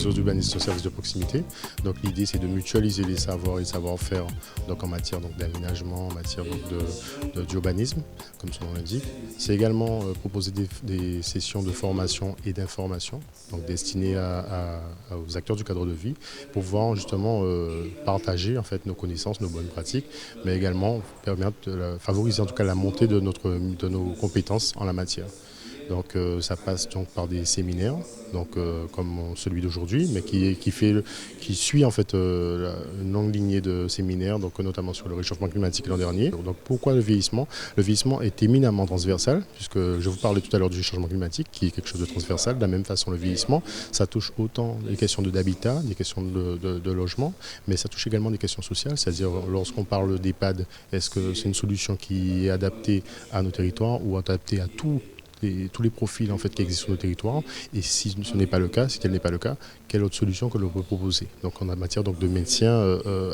réseau d'urbanisme de services de proximité. Donc l'idée c'est de mutualiser les savoirs et les savoir-faire en matière d'aménagement, en matière d'urbanisme, comme son nom l'indique. C'est également proposer des sessions de formation et d'information, donc destinées aux acteurs du cadre de vie, pour pouvoir justement partager en fait nos connaissances, nos bonnes pratiques, mais également permettre de favoriser en tout cas la montée de nos compétences en la matière. Donc ça passe donc par des séminaires, comme celui d'aujourd'hui, mais qui suit en fait une longue lignée de séminaires, donc notamment sur le réchauffement climatique l'an dernier. Donc pourquoi le vieillissement? Le vieillissement est éminemment transversal, puisque je vous parlais tout à l'heure du changement climatique, qui est quelque chose de transversal. De la même façon, le vieillissement, ça touche autant les questions d'habitat, des questions de logement, mais ça touche également des questions sociales, c'est-à-dire lorsqu'on parle d'EHPAD, est-ce que c'est une solution qui est adaptée à nos territoires ou adaptée à tous les profils en fait, qui existent sur nos territoires, et si ce n'est pas le cas, si tel n'est pas le cas, quelle autre solution que l'on peut proposer. Donc en matière de maintien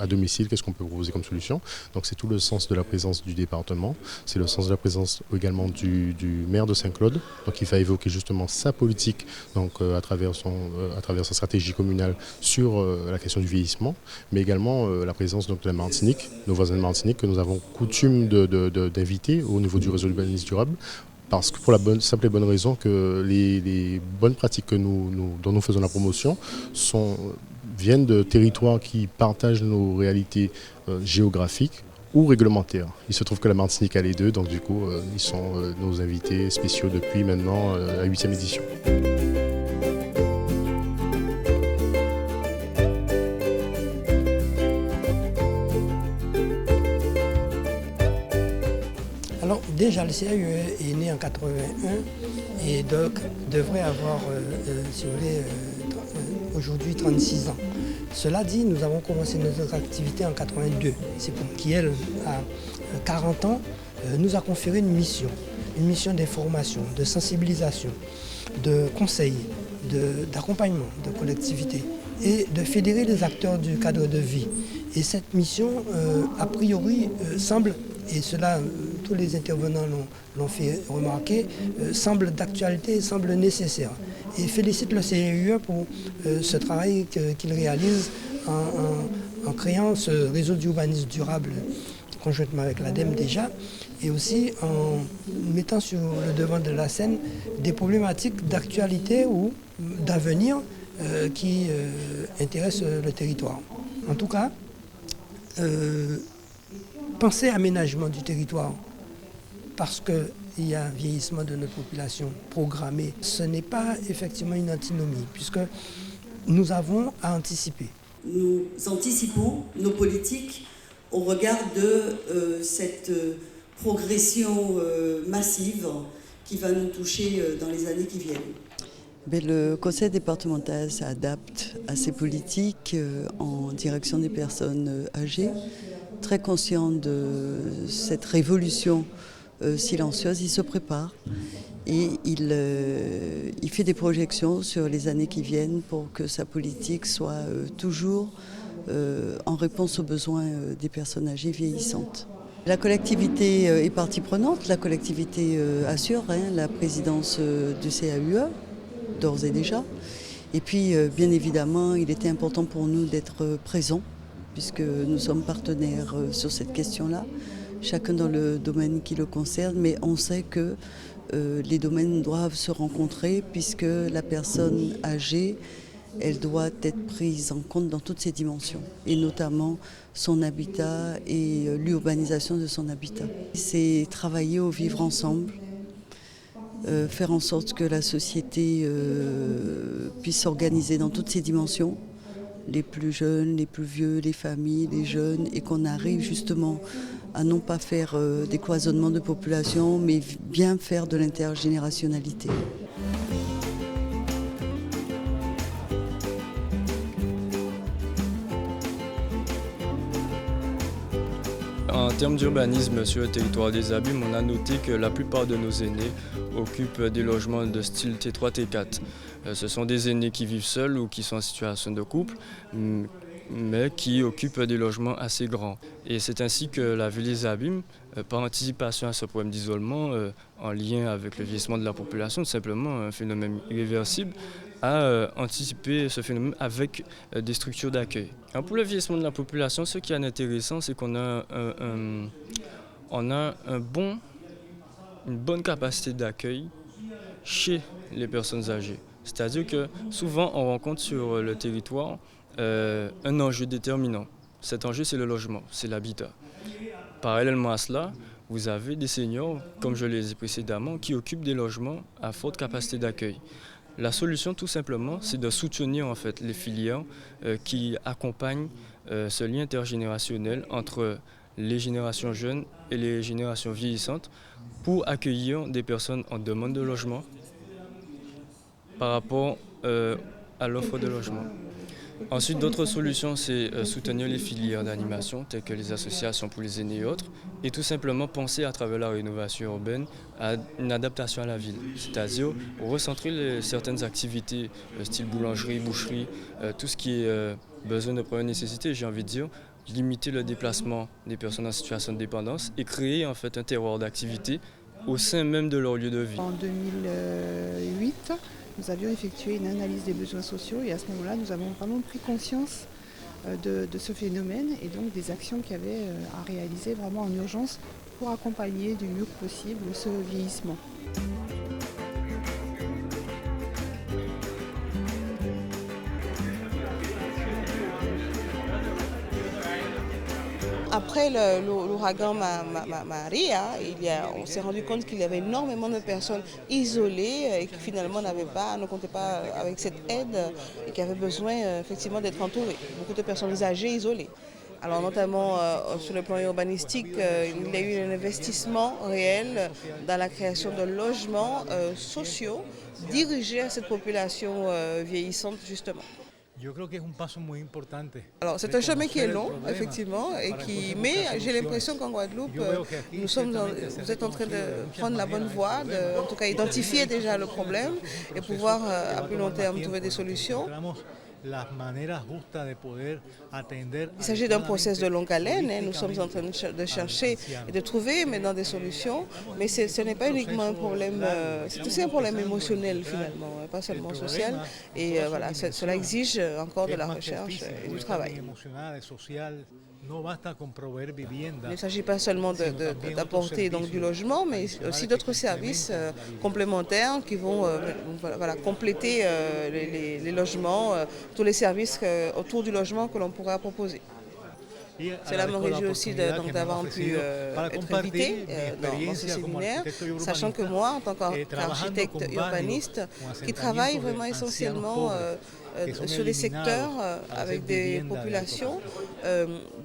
à domicile, qu'est-ce qu'on peut proposer comme solution? Donc c'est tout le sens de la présence du département, c'est le sens de la présence également du maire de Saint-Claude, donc il va évoquer justement sa politique à travers sa stratégie communale sur la question du vieillissement, mais également la présence de la Martinique, nos voisins de Martinique que nous avons coutume d'inviter au niveau du réseau d'urbanisme durable. Parce que pour la simple et bonne raison que les bonnes pratiques dont nous faisons la promotion viennent de territoires qui partagent nos réalités géographiques ou réglementaires. Il se trouve que la Martinique a les deux, donc du coup, ils sont nos invités spéciaux depuis maintenant la 8e édition. Alors déjà le CAUE est né en 81 et donc devrait avoir aujourd'hui 36 ans. Cela dit, nous avons commencé notre activité en 82. C'est pour qui elle, à 40 ans, nous a conféré une mission d'information, de sensibilisation, de conseil, d'accompagnement de collectivités et de fédérer les acteurs du cadre de vie. Et cette mission, a priori, semble, et cela tous les intervenants l'ont fait remarquer, semble d'actualité et semble nécessaire. Et félicite le CAUE pour ce travail qu'il réalise en créant ce réseau d'urbanisme durable conjointement avec l'ADEME déjà, et aussi en mettant sur le devant de la scène des problématiques d'actualité ou d'avenir qui intéressent le territoire. En tout cas, penser aménagement du territoire parce qu'il y a un vieillissement de notre population programmé, ce n'est pas effectivement une antinomie puisque nous avons à anticiper. Nous anticipons nos politiques au regard de cette progression massive qui va nous toucher dans les années qui viennent. Le conseil départemental s'adapte à ses politiques en direction des personnes âgées. Très conscient de cette révolution silencieuse, il se prépare et il fait des projections sur les années qui viennent pour que sa politique soit toujours en réponse aux besoins des personnes âgées vieillissantes. La collectivité est partie prenante, la collectivité assure la présidence du CAUE, d'ores et déjà. Et puis, bien évidemment, il était important pour nous d'être présents, puisque nous sommes partenaires sur cette question-là, chacun dans le domaine qui le concerne, mais on sait que les domaines doivent se rencontrer, puisque la personne âgée, elle doit être prise en compte dans toutes ses dimensions, et notamment son habitat et l'urbanisation de son habitat. C'est travailler au vivre ensemble, faire en sorte que la société puisse s'organiser dans toutes ses dimensions, les plus jeunes, les plus vieux, les familles, les jeunes, et qu'on arrive justement à non pas faire des cloisonnements de population, mais bien faire de l'intergénérationnalité. En termes d'urbanisme sur le territoire des Abîmes, on a noté que la plupart de nos aînés occupent des logements de style T3, T4. Ce sont des aînés qui vivent seuls ou qui sont en situation de couple, mais qui occupent des logements assez grands. Et c'est ainsi que la ville des Abîmes, par anticipation à ce problème d'isolement, en lien avec le vieillissement de la population, tout simplement un phénomène irréversible, à anticiper ce phénomène avec des structures d'accueil. Pour le vieillissement de la population, ce qui est intéressant, c'est qu'on a, une bonne capacité d'accueil chez les personnes âgées. C'est-à-dire que souvent, on rencontre sur le territoire un enjeu déterminant. Cet enjeu, c'est le logement, c'est l'habitat. Parallèlement à cela, vous avez des seniors, comme je l'ai dit précédemment, qui occupent des logements à forte capacité d'accueil. La solution, tout simplement, c'est de soutenir en fait, les filières qui accompagnent ce lien intergénérationnel entre les générations jeunes et les générations vieillissantes pour accueillir des personnes en demande de logement par rapport à l'offre de logement. Ensuite, d'autres solutions, c'est soutenir les filières d'animation, telles que les associations pour les aînés et autres, et tout simplement penser à travers la rénovation urbaine à une adaptation à la ville, c'est-à-dire recentrer certaines activités, style boulangerie, boucherie, tout ce qui est besoin de première nécessité, j'ai envie de dire, limiter le déplacement des personnes en situation de dépendance et créer en fait un terroir d'activité au sein même de leur lieu de vie. En 2008, nous avions effectué une analyse des besoins sociaux et à ce moment-là, nous avons vraiment pris conscience de ce phénomène et donc des actions qu'il y avait à réaliser vraiment en urgence pour accompagner du mieux possible ce vieillissement. Après l'ouragan Maria, on s'est rendu compte qu'il y avait énormément de personnes isolées et qui finalement ne comptaient pas avec cette aide et qui avaient besoin effectivement d'être entourées. Beaucoup de personnes âgées isolées. Alors notamment sur le plan urbanistique, il y a eu un investissement réel dans la création de logements sociaux dirigés à cette population vieillissante justement. Alors c'est un chemin qui est long, effectivement, mais j'ai l'impression qu'en Guadeloupe, vous êtes en train de prendre la bonne voie, en tout cas identifier déjà le problème et pouvoir à plus long terme trouver des solutions. Il s'agit d'un processus de longue haleine, nous sommes en train de chercher et de trouver maintenant des solutions, mais ce n'est pas uniquement un problème, c'est aussi un problème émotionnel finalement, pas seulement social, et voilà, cela exige encore de la recherche et du travail. Il ne s'agit pas seulement d'apporter du logement, mais aussi d'autres services complémentaires qui vont compléter les logements, tous les services autour du logement que l'on pourra proposer. Cela me réjouit aussi d'avoir pu être invité dans ce séminaire, sachant que moi, en tant qu'architecte urbaniste, qui travaille vraiment essentiellement sur des secteurs avec des populations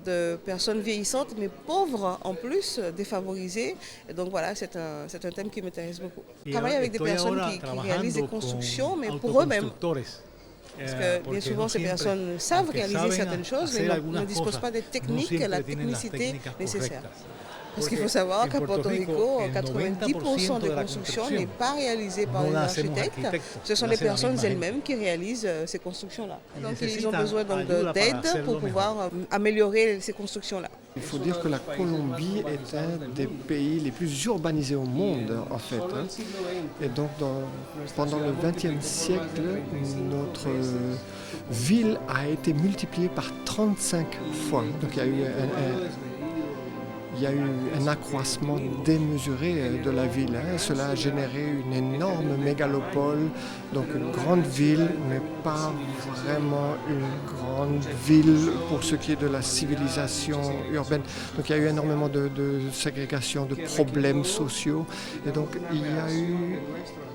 de personnes vieillissantes, mais pauvres en plus, défavorisées. Et donc voilà, c'est un thème qui m'intéresse beaucoup. Je travaille avec des personnes qui réalisent des constructions, mais pour eux-mêmes. Parce que bien souvent, ces personnes savent réaliser certaines choses, mais ne disposent pas des techniques et la technicité nécessaire. Parce qu'il faut savoir qu'à Porto Rico, 90% des constructions n'est pas réalisées par les architectes. Ce sont les personnes elles-mêmes qui réalisent ces constructions-là. Donc ils ont besoin d'aide pour pouvoir améliorer ces constructions-là. Il faut dire que la Colombie est un des pays les plus urbanisés au monde, en fait. Et donc, pendant le XXe siècle, notre ville a été multipliée par 35 fois. Donc, il y a eu un accroissement démesuré de la ville. Cela a généré une énorme mégalopole, donc une grande ville, mais pas vraiment une grande ville pour ce qui est de la civilisation urbaine. Donc il y a eu énormément de ségrégation, de problèmes sociaux. Et donc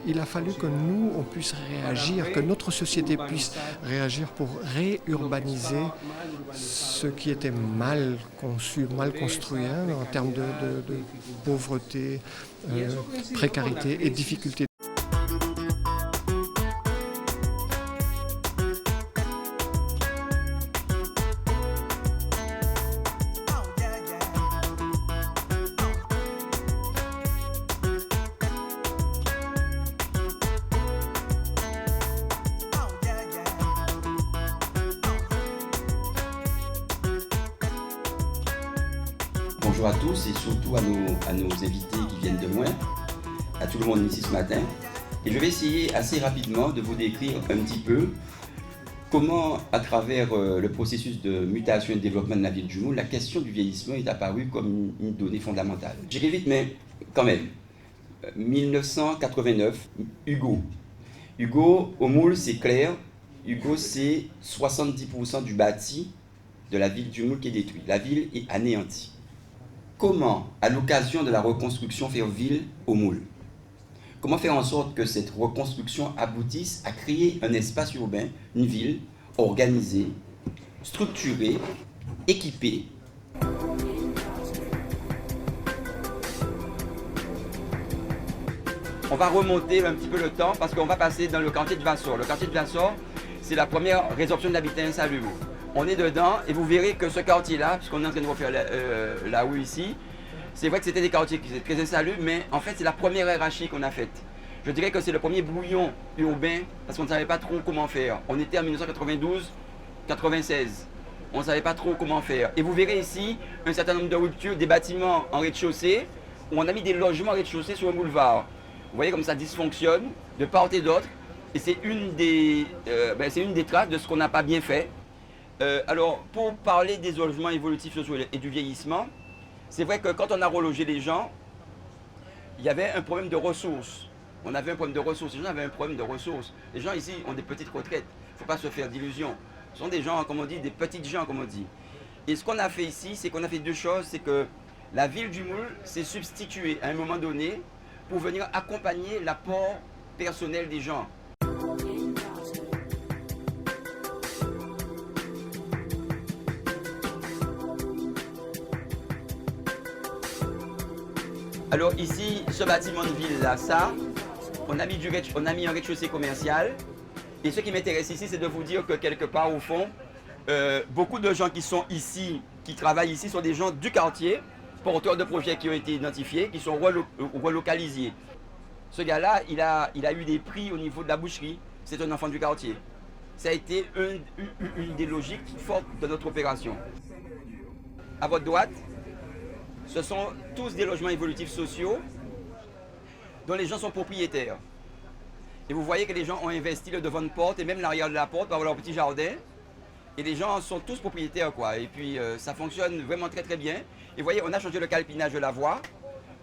il a fallu que nous, on puisse réagir, que notre société puisse réagir pour réurbaniser ce qui était mal conçu, mal construit en termes de pauvreté, précarité et difficulté. Bonjour à tous et surtout à nos invités qui viennent de loin, à tout le monde ici ce matin. Et je vais essayer assez rapidement de vous décrire un petit peu comment, à travers le processus de mutation et de développement de la ville du Moule, la question du vieillissement est apparue comme une donnée fondamentale. J'irai vite, mais quand même. 1989, Hugo. Hugo, au Moule, c'est clair. Hugo, c'est 70% du bâti de la ville du Moule qui est détruit. La ville est anéantie. Comment, à l'occasion de la reconstruction, faire ville au Moule? Comment faire en sorte que cette reconstruction aboutisse à créer un espace urbain, une ville organisée, structurée, équipée? On va remonter un petit peu le temps parce qu'on va passer dans le quartier de Vassor. Le quartier de Vassor, c'est la première résorption de l'habitat insalubre. On est dedans et vous verrez que ce quartier-là, puisqu'on est en train de refaire la rue ici, c'est vrai que c'était des quartiers qui étaient très insalubres, mais en fait c'est la première hiérarchie qu'on a faite. Je dirais que c'est le premier brouillon urbain parce qu'on ne savait pas trop comment faire. On était en 1992-96. On ne savait pas trop comment faire. Et vous verrez ici un certain nombre de ruptures, des bâtiments en rez-de-chaussée, où on a mis des logements en rez-de-chaussée sur un boulevard. Vous voyez comme ça dysfonctionne de part et d'autre. Et c'est une des traces de ce qu'on n'a pas bien fait. Alors, pour parler des logements évolutifs sociaux et du vieillissement, c'est vrai que quand on a relogé les gens, il y avait un problème de ressources. On avait un problème de ressources. Les gens avaient un problème de ressources. Les gens ici ont des petites retraites. Il ne faut pas se faire d'illusions. Ce sont des gens, comme on dit, des petites gens, comme on dit. Et ce qu'on a fait ici, c'est qu'on a fait deux choses. C'est que la ville du Moule s'est substituée à un moment donné pour venir accompagner l'apport personnel des gens. Alors ici, ce bâtiment de ville là, ça, on a mis un rez-de-chaussée commercial. Et ce qui m'intéresse ici, c'est de vous dire que quelque part au fond, beaucoup de gens qui sont ici, qui travaillent ici, sont des gens du quartier, porteurs de projets qui ont été identifiés, qui sont relocalisés. Ce gars-là, il a eu des prix au niveau de la boucherie. C'est un enfant du quartier. Ça a été une des logiques fortes de notre opération. À votre droite, ce sont tous des logements évolutifs sociaux dont les gens sont propriétaires. Et vous voyez que les gens ont investi le devant de porte et même l'arrière de la porte pour avoir leur petit jardin. Et les gens sont tous propriétaires, quoi. Et puis ça fonctionne vraiment très très bien. Et vous voyez, on a changé le calpinage de la voie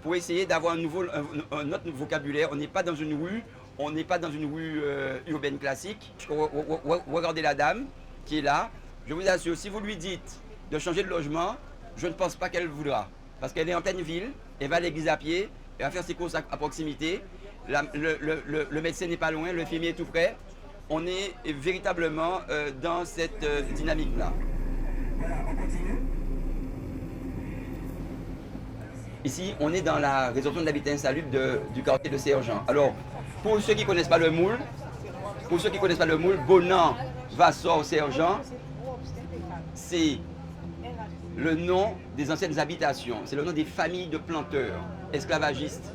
pour essayer d'avoir un autre vocabulaire. On n'est pas dans une rue, urbaine classique. Regardez la dame qui est là. Je vous assure, si vous lui dites de changer de logement, je ne pense pas qu'elle voudra. Parce qu'elle est en pleine ville, elle va à l'église à pied, elle va faire ses courses à proximité. Le médecin n'est pas loin, le infirmier est tout près. On est véritablement dans cette dynamique-là. Ici, on est dans la résorption de l'habitat insalubre du quartier de Sergent. Alors, pour ceux qui ne connaissent pas le Moule, Bonan, Vassor, Sergent, c'est le nom des anciennes habitations, c'est le nom des familles de planteurs, esclavagistes.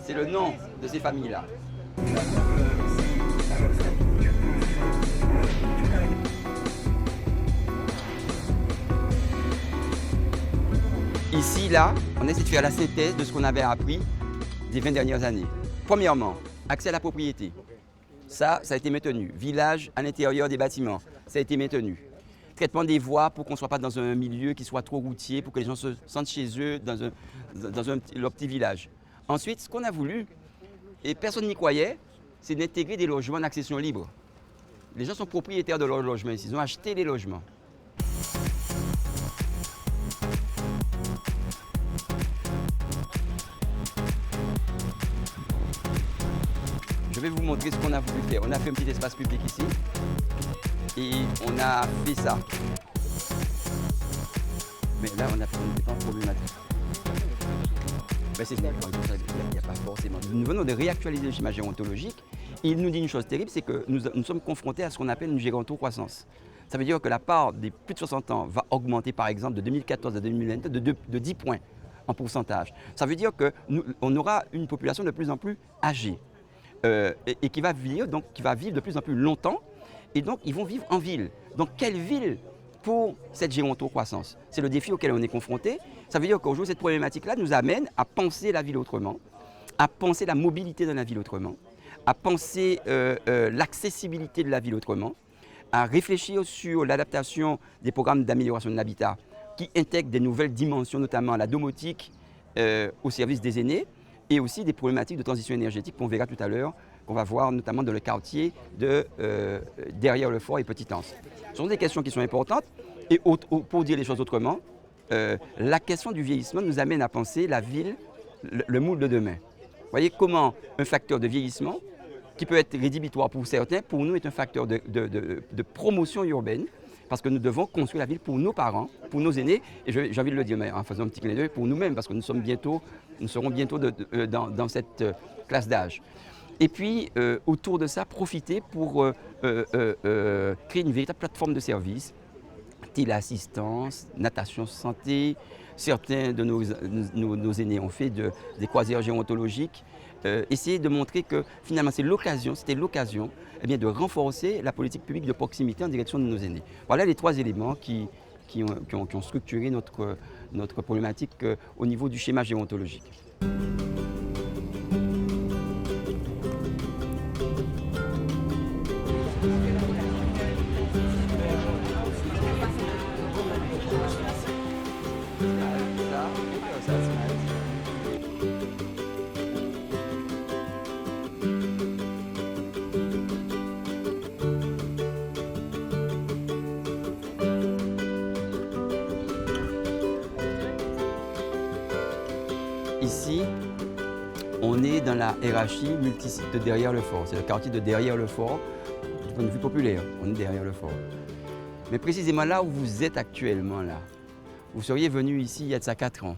C'est le nom de ces familles-là. Ici, là, on essaie de faire la synthèse de ce qu'on avait appris des 20 dernières années. Premièrement, accès à la propriété. Ça a été maintenu. Village à l'intérieur des bâtiments, ça a été maintenu. Traitement des voies pour qu'on ne soit pas dans un milieu qui soit trop routier, pour que les gens se sentent chez eux dans leur petit village. Ensuite, ce qu'on a voulu, et personne n'y croyait, c'est d'intégrer des logements en accession libre. Les gens sont propriétaires de leurs logements ici, ils ont acheté les logements. Je vais vous montrer ce qu'on a voulu faire. On a fait un petit espace public ici et on a fait ça. Mais là, on n'est pas problématique. Ben, c'est ça, il n'y a pas forcément. Nous venons de réactualiser le schéma gérontologique et il nous dit une chose terrible, c'est que nous sommes confrontés à ce qu'on appelle une gérontocroissance. Ça veut dire que la part des plus de 60 ans va augmenter par exemple de 2014 à 2022 de 10 points en pourcentage. Ça veut dire qu'on aura une population de plus en plus âgée et qui va vivre de plus en plus longtemps et donc ils vont vivre en ville. Donc quelle ville pour cette gérontocroissance? C'est le défi auquel on est confronté. Ça veut dire qu'aujourd'hui, cette problématique-là nous amène à penser la ville autrement, à penser la mobilité dans la ville autrement, à penser l'accessibilité de la ville autrement, à réfléchir sur l'adaptation des programmes d'amélioration de l'habitat qui intègrent des nouvelles dimensions, notamment la domotique au service des aînés et aussi des problématiques de transition énergétique qu'on verra tout à l'heure, qu'on va voir notamment dans le quartier de derrière le fort et Petit-Anse. Ce sont des questions qui sont importantes et pour dire les choses autrement, la question du vieillissement nous amène à penser la ville, le moule de demain. Vous voyez comment un facteur de vieillissement, qui peut être rédhibitoire pour certains, pour nous est un facteur de promotion urbaine, parce que nous devons construire la ville pour nos parents, pour nos aînés, et j'ai envie de le dire mais en faisant un petit clin d'œil, pour nous-mêmes, parce que nous serons bientôt dans cette classe d'âge. Et puis, autour de ça, profiter pour créer une véritable plateforme de services, téléassistance, natation santé. Certains de nos aînés ont fait des croisières gérontologiques. Essayer de montrer que finalement c'était l'occasion de renforcer la politique publique de proximité en direction de nos aînés. Voilà les 3 éléments qui ont structuré notre problématique au niveau du schéma gérontologique. Ici, on est dans la hiérarchie multisite de derrière le fort. C'est le quartier de derrière le fort, du point de vue populaire. On est derrière le fort. Mais précisément là où vous êtes actuellement, là, vous seriez venu ici il y a de ça 4 ans.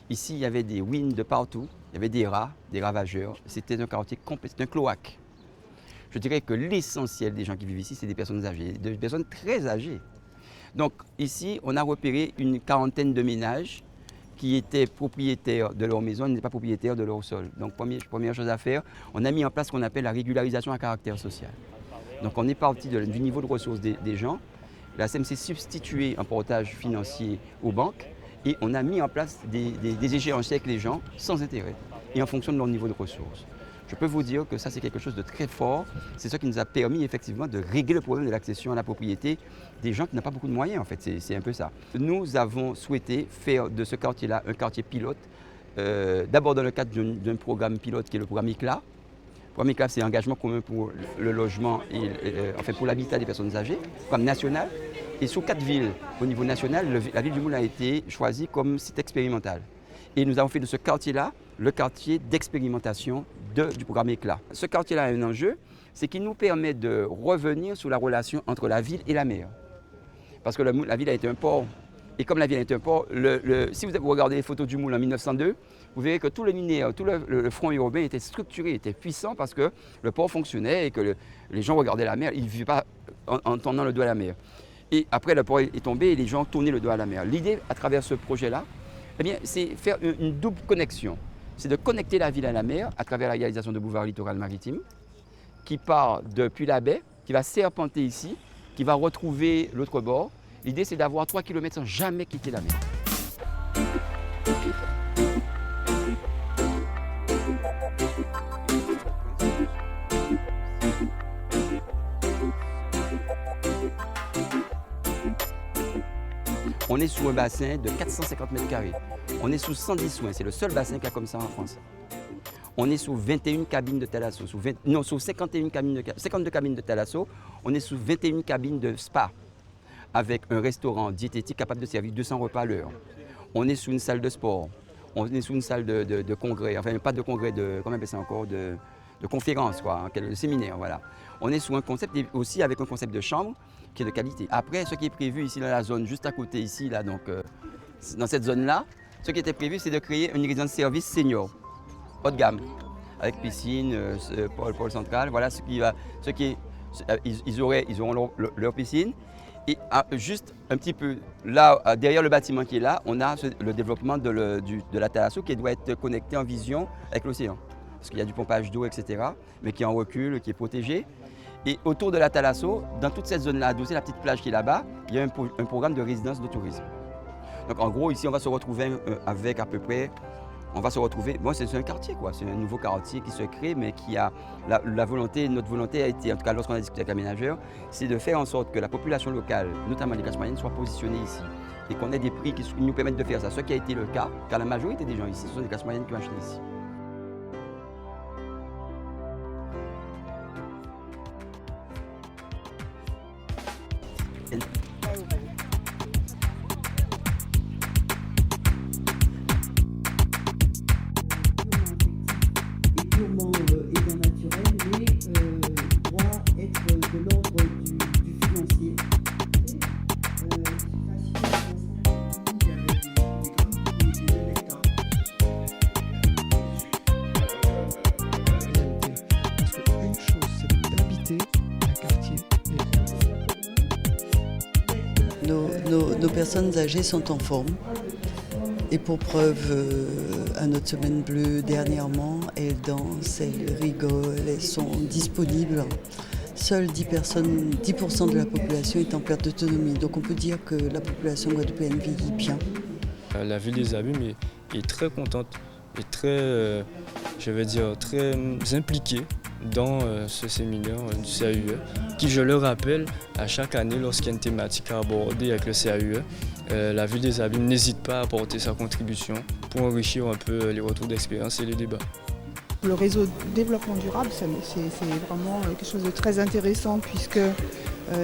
Ici, il y avait des wins de partout, il y avait des rats, des ravageurs. C'était un quartier complet, c'est un cloaque. Je dirais que l'essentiel des gens qui vivent ici, c'est des personnes âgées, des personnes très âgées. Donc ici, on a repéré une 40aine de ménages qui étaient propriétaires de leur maison, n'étaient pas propriétaires de leur sol. Donc première chose à faire, on a mis en place ce qu'on appelle la régularisation à caractère social. Donc on est parti du niveau de ressources des gens. La SEM s'est substituée en portage financier aux banques et on a mis en place des échéanciers avec les gens sans intérêt et en fonction de leur niveau de ressources. Je peux vous dire que ça, c'est quelque chose de très fort. C'est ça qui nous a permis effectivement de régler le problème de l'accession à la propriété des gens qui n'ont pas beaucoup de moyens, en fait. C'est un peu ça. Nous avons souhaité faire de ce quartier-là un quartier pilote, d'abord dans le cadre d'un programme pilote qui est le programme ICLA. Le programme ICLA, c'est engagement commun pour le logement et pour l'habitat des personnes âgées, programme national. Et sur 4 villes au niveau national, la ville du Moule a été choisie comme site expérimental. Et nous avons fait de ce quartier-là le quartier d'expérimentation du programme ECLA. Ce quartier-là a un enjeu, c'est qu'il nous permet de revenir sur la relation entre la ville et la mer. Parce que la ville a été un port. Et comme la ville a été un port, si vous regardez les photos du Moule en 1902, vous verrez que tout le linéaire, tout le front urbain était structuré, était puissant parce que le port fonctionnait et que les gens regardaient la mer, ils ne vivaient pas en tournant le dos à la mer. Et après, le port est tombé et les gens tournaient le dos à la mer. L'idée, à travers ce projet-là, c'est faire une double connexion. C'est de connecter la ville à la mer à travers la réalisation de boulevard littoral maritime qui part depuis la baie, qui va serpenter ici, qui va retrouver l'autre bord. L'idée, c'est d'avoir 3 km sans jamais quitter la mer. On est sous un bassin de 450 mètres carrés. On est sous 110 soins, c'est le seul bassin qu'il y a comme ça en France. On est sous 21 cabines de thalasso, sous 52 cabines de thalasso. On est sous 21 cabines de spa, avec un restaurant diététique capable de servir 200 repas à l'heure. On est sous une salle de sport, on est sous une salle de congrès, enfin pas de congrès, comment on appelle ça encore, de conférence, quoi, de séminaire, voilà. On est sous un concept, et aussi avec un concept de chambre qui est de qualité. Après, ce qui est prévu ici dans la zone, juste à côté ici, là, donc, dans cette zone-là, ce qui était prévu, c'est de créer une résidence service senior, haut de gamme, avec piscine, pôle central, voilà ils auront leur piscine. Et juste un petit peu là, derrière le bâtiment qui est là, on a le développement de la thalasso qui doit être connecté en vision avec l'océan. Parce qu'il y a du pompage d'eau, etc., mais qui est en recul, qui est protégé. Et autour de la thalasso, dans toute cette zone-là, adossée la petite plage qui est là-bas, il y a un programme de résidence de tourisme. Donc en gros, ici, on va se retrouver avec à peu près on va se retrouver, bon c'est un quartier quoi, c'est un nouveau quartier qui se crée mais qui a la volonté, notre volonté a été, en tout cas lorsqu'on a discuté avec l'aménageur, c'est de faire en sorte que la population locale, notamment les classes moyennes, soit positionnée ici et qu'on ait des prix qui nous permettent de faire ça, ce qui a été le cas, car la majorité des gens ici, ce sont des classes moyennes qui ont acheté ici. Nos personnes âgées sont en forme et pour preuve, à notre semaine bleue dernièrement, elles dansent, elles rigolent, elles sont disponibles. Seules 10% de la population est en perte d'autonomie, donc on peut dire que la population guadeloupéenne vieillit bien. La ville des Abîmes est très contente et très, très impliquée dans ce séminaire du CAUE, qui, je le rappelle, à chaque année, lorsqu'il y a une thématique à aborder avec le CAUE, la ville des Abîmes n'hésite pas à apporter sa contribution pour enrichir un peu les retours d'expérience et les débats. Le réseau développement durable, c'est vraiment quelque chose de très intéressant puisque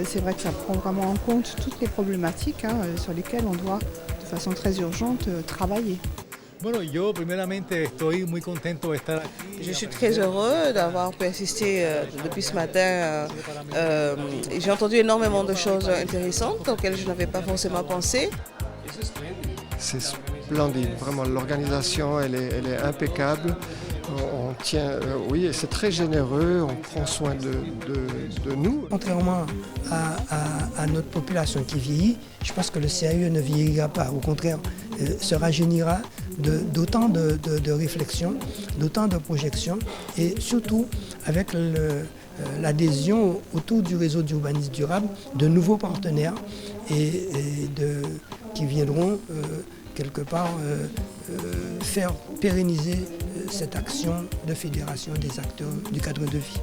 c'est vrai que ça prend vraiment en compte toutes les problématiques sur lesquelles on doit, de façon très urgente, travailler. Je suis très heureux d'avoir pu assister depuis ce matin. J'ai entendu énormément de choses intéressantes auxquelles je n'avais pas forcément pensé. C'est splendide, vraiment l'organisation elle est impeccable. On tient, oui, et c'est très généreux, on prend soin de nous. Contrairement à notre population qui vieillit, je pense que le CAUE ne vieillira pas, au contraire, se rajeunira d'autant de réflexions, d'autant de projections et surtout avec l'adhésion autour du réseau d'urbanisme durable de nouveaux partenaires qui viendront quelque part faire pérenniser cette action de fédération des acteurs du cadre de vie.